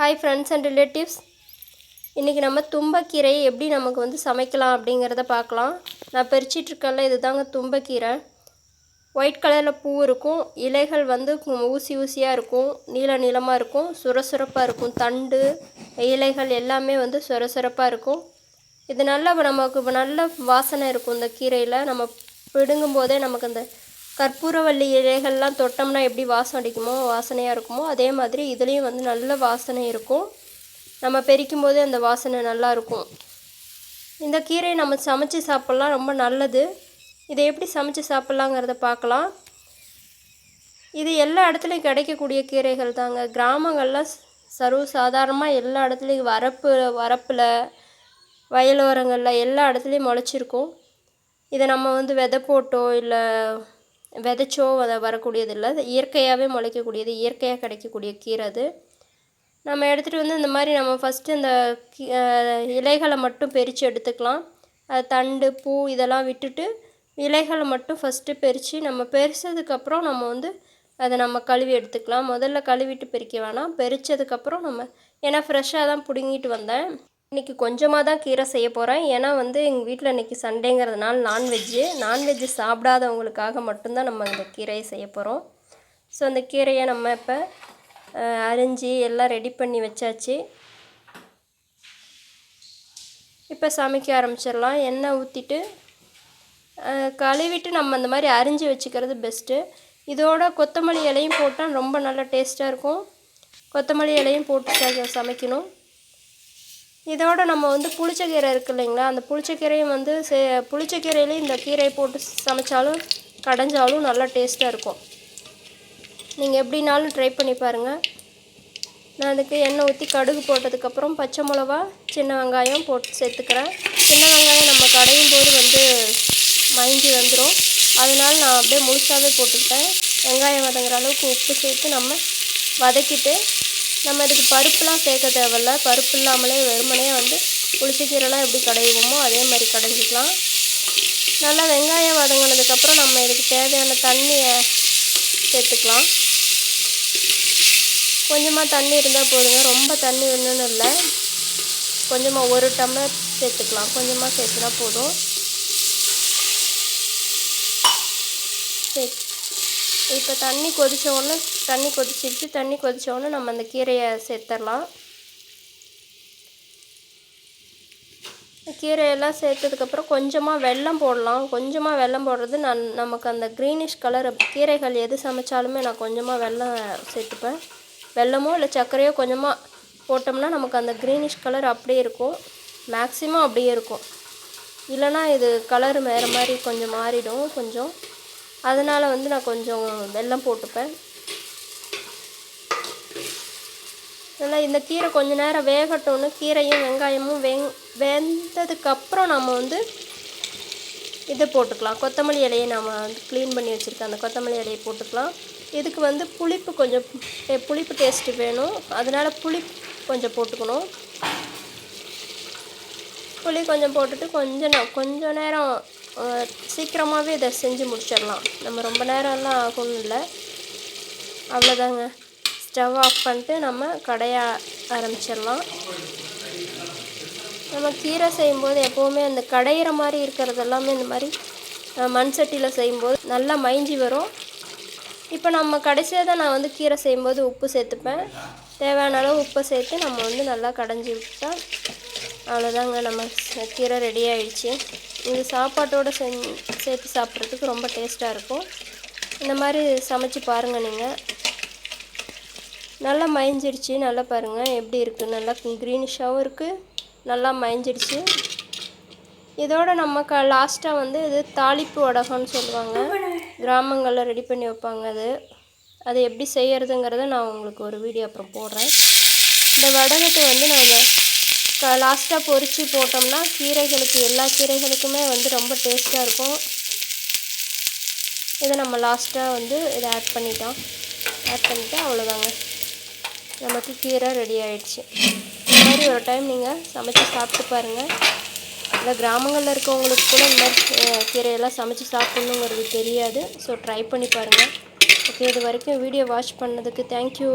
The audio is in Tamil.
Hi friends and relatives. இன்னைக்கு நம்ம தும்பக்கீரை எப்படி நமக்கு வந்து சமைக்கலாம் அப்படிங்கறத பார்க்கலாம். நான் பறிச்சிட்டு இருக்கல இதுதாங்க தும்பக்கீரை. ஒயிட் கலர்ல பூ இருக்கும். இலைகள் வந்து ஊசி ஊசியா இருக்கும். நீல நீளமா இருக்கும். சுரசுரப்பா இருக்கும். தண்டு, இலைகள் எல்லாமே வந்து சுரசுரப்பா இருக்கும். இது நமக்கு நல்ல வாசனை இருக்கும் இந்த கீரையில. நம்ம பிடுங்கும்போதே நமக்கு அந்த கற்பூரவள்ளி இலைகள்லாம் தொட்டோம்னா எப்படி வாசம் அடிக்குமோ வாசனையாக இருக்குமோ அதே மாதிரி இதுலேயும் வந்து நல்ல வாசனை இருக்கும். நம்ம பறிக்கும் போதே அந்த வாசனை நல்லா இருக்கும். இந்த கீரையை நம்ம சமைச்சு சாப்பிட்லாம், ரொம்ப நல்லது. இதை எப்படி சமைச்சு சாப்பிட்லாங்கிறத பார்க்கலாம். இது எல்லா இடத்துலையும் கிடைக்கக்கூடிய கீரைகள் தாங்க. கிராமங்கள்லாம் சர்வசாதாரணமாக எல்லா இடத்துலையும் வரப்பில் வயலோரங்களில் எல்லா இடத்துலையும் முளைச்சிருக்கும். இதை நம்ம வந்து விதை போட்டோ இல்லை விதைச்சோ வரக்கூடியது இல்லை. இயற்கையாகவே முளைக்கக்கூடியது, இயற்கையாக கிடைக்கக்கூடிய கீரை அது. நம்ம எடுத்துகிட்டு வந்து இந்த மாதிரி நம்ம ஃபஸ்ட்டு இந்த இலைகளை மட்டும் பறித்து எடுத்துக்கலாம். அது தண்டு, பூ இதெல்லாம் விட்டுட்டு இலைகளை மட்டும் ஃபஸ்ட்டு பறித்து நம்ம பறித்ததுக்கப்புறம் நம்ம வந்து அதை நம்ம கழுவி எடுத்துக்கலாம். முதல்ல கழுவிட்டு பறிக்க வேணாம். பறித்ததுக்கப்புறம் நம்ம ஏன்னா ஃப்ரெஷ்ஷாக தான் பிடுங்கிட்டு வந்தேன். இன்றைக்கி கொஞ்சமாக தான் கீரை செய்ய போகிறேன். ஏன்னா வந்து எங்கள் வீட்டில் இன்றைக்கி சண்டேங்கிறதுனால நான்வெஜ்ஜு சாப்பிடாதவங்களுக்காக மட்டும்தான் நம்ம இந்த கீரையை செய்ய போகிறோம். ஸோ அந்த கீரையை நம்ம இப்போ அரிஞ்சு எல்லாம் ரெடி பண்ணி வச்சாச்சு. இப்போ சமைக்க ஆரம்பிச்சிடலாம். எண்ணெய் ஊற்றிட்டு கழுவிட்டு நம்ம அந்த மாதிரி அரிஞ்சு வச்சுக்கிறது பெஸ்ட்டு. இதோட கொத்தமல்லி இலையும் போட்டால் ரொம்ப நல்லா டேஸ்ட்டாக இருக்கும். கொத்தமல்லி இலையும் போட்டு சமைக்கணும். இதோட நம்ம வந்து புளிச்சக்கீரை இருக்குது இல்லைங்களா, அந்த புளிச்சக்கீரையும் வந்து புளிச்சக்கீரையிலையும் இந்த கீரையை போட்டு சமைச்சாலும் கடைஞ்சாலும் நல்லா டேஸ்ட்டாக இருக்கும். நீங்கள் எப்படினாலும் ட்ரை பண்ணி பாருங்கள். நான் அதுக்கு எண்ணெய் ஊற்றி கடுகு போட்டதுக்கப்புறம் பச்சை மிளகா, சின்ன வெங்காயம் போட்டு சேர்த்துக்கிறேன். சின்ன வெங்காயம் நம்ம கடையும் போது வந்து மயங்கி வந்துடும். அதனால் நான் அப்படியே முழுசாகவே போட்டுக்கிட்டேன். வெங்காயம் வதங்குற அளவுக்கு உப்பு சேர்த்து நம்ம வதக்கிட்டு நம்ம இதுக்கு பருப்புலாம் சேர்க்க தேவையில்ல. பருப்பு இல்லாமலே வெறுமனே வந்து புளிச்சக்கீரைலாம் எப்படி கடைவோமோ அதே மாதிரி கடைஞ்சிக்கலாம். நல்லா வெங்காயம் வதங்கினதுக்கப்புறம் நம்ம இதுக்கு தேவையான தண்ணியை சேர்த்துக்கலாம். கொஞ்சமாக தண்ணி இருந்தால் போதுங்க, ரொம்ப தண்ணி வேணும்னு இல்லை. கொஞ்சமாக 1 டம்ளர் சேர்த்துக்கலாம். கொஞ்சமாக சேர்த்துனா போதும். சரி, இப்போ தண்ணி கொதிச்சிருச்சு. தண்ணி கொதித்தோடனே நம்ம அந்த கீரையை சேர்த்துடலாம். கீரையெல்லாம் சேர்த்ததுக்கப்புறம் கொஞ்சமாக வெல்லம் போடலாம். கொஞ்சமாக வெல்லம் போடுறது நமக்கு அந்த க்ரீனிஷ் கலர் கீரைகள் எது சமைச்சாலுமே நான் கொஞ்சமாக வெல்லம் சேர்த்துப்பேன். வெல்லமோ இல்லை சர்க்கரையோ கொஞ்சமாக போட்டோம்னா நமக்கு அந்த க்ரீனிஷ் கலர் அப்படியே இருக்கும். மேக்ஸிமம் அப்படியே இருக்கும். இல்லைனா இது கலர் வேறு மாதிரி கொஞ்சம் மாறிடும். அதனால் வந்து நான் கொஞ்சம் வெல்லம் போட்டுப்பேன். நல்லா இந்த கீரை கொஞ்சம் நேரம் வேகட்டோன்னு கீரையும் வெங்காயமும் வெந்ததுக்கப்புறம் நம்ம வந்து இதை போட்டுக்கலாம். கொத்தமல்லி இலையை நம்ம வந்து க்ளீன் பண்ணி வச்சுருக்கேன். அந்த கொத்தமல்லி இலையை போட்டுக்கலாம். இதுக்கு வந்து புளிப்பு டேஸ்ட்டு வேணும். அதனால் புளி கொஞ்சம் போட்டுக்கணும். புளி கொஞ்சம் போட்டுட்டு கொஞ்சம் நேரம் சீக்கிரமாகவே இதை செஞ்சு முடிச்சிடலாம். நம்ம ரொம்ப நேரம்லாம் ஆகணும் இல்லை. அவ்வளோதாங்க. ஸ்டவ் ஆஃப் பண்ணிட்டு நம்ம கடைய ஆரம்பிச்சிடலாம். நம்ம கீரை செய்யும்போது எப்போவுமே அந்த கடையிற மாதிரி இருக்கிறது எல்லாமே இந்த மாதிரி மண் சட்டியில் செய்யும்போது நல்லா மைஞ்சி வரும். இப்போ நம்ம கடைசியாக தான் நான் வந்து கீரை செய்யும்போது உப்பு சேர்த்துப்பேன். தேவையான அளவு உப்பை சேர்த்து நம்ம வந்து நல்லா கடைஞ்சி விட்டா அவ்வளோதாங்க, நம்ம கீரை ரெடி ஆகிடுச்சு. இது சாப்பாட்டோடு சேர்த்து சாப்பிட்றதுக்கு ரொம்ப டேஸ்ட்டாக இருக்கும். இந்த மாதிரி சமைச்சு பாருங்கள் நீங்கள். நல்லா மயஞ்சிடுச்சு. நல்லா பாருங்கள் எப்படி இருக்குது. நல்லா க்ரீனிஷாகவும் இருக்குது. நல்லா மயஞ்சிடுச்சு. இதோட நம்ம லாஸ்ட்டாக வந்து இது தாளிப்பு வடகம்னு சொல்லுவாங்க. கிராமங்களில் ரெடி பண்ணி வைப்பாங்க. அது எப்படி செய்கிறதுங்கிறத நான் உங்களுக்கு ஒரு வீடியோ அப்புறம் போடுறேன். இந்த வடகத்தை வந்து நம்ம லாஸ்ட்டாக பொரித்து போட்டோம்னா எல்லா கீரைகளுக்குமே வந்து ரொம்ப டேஸ்ட்டாக இருக்கும். இதை நம்ம லாஸ்ட்டாக வந்து இதை ஆட் பண்ணிவிட்டு அவ்வளோதாங்க, நமக்கு கீரை ரெடி ஆகிடுச்சு. இந்த மாதிரி ஒரு டைம் நீங்கள் சமைச்சு சாப்பிட்டு பாருங்கள். இல்லை கிராமங்களில் இருக்கவங்களுக்கு கூட இந்த மாதிரி கீரையெல்லாம் சமைச்சு சாப்பிட்ணுங்கிறது தெரியாது. ஸோ ட்ரை பண்ணி பாருங்கள். ஓகே, இது வரைக்கும் வீடியோ வாட்ச் பண்ணதுக்கு தேங்க்யூ.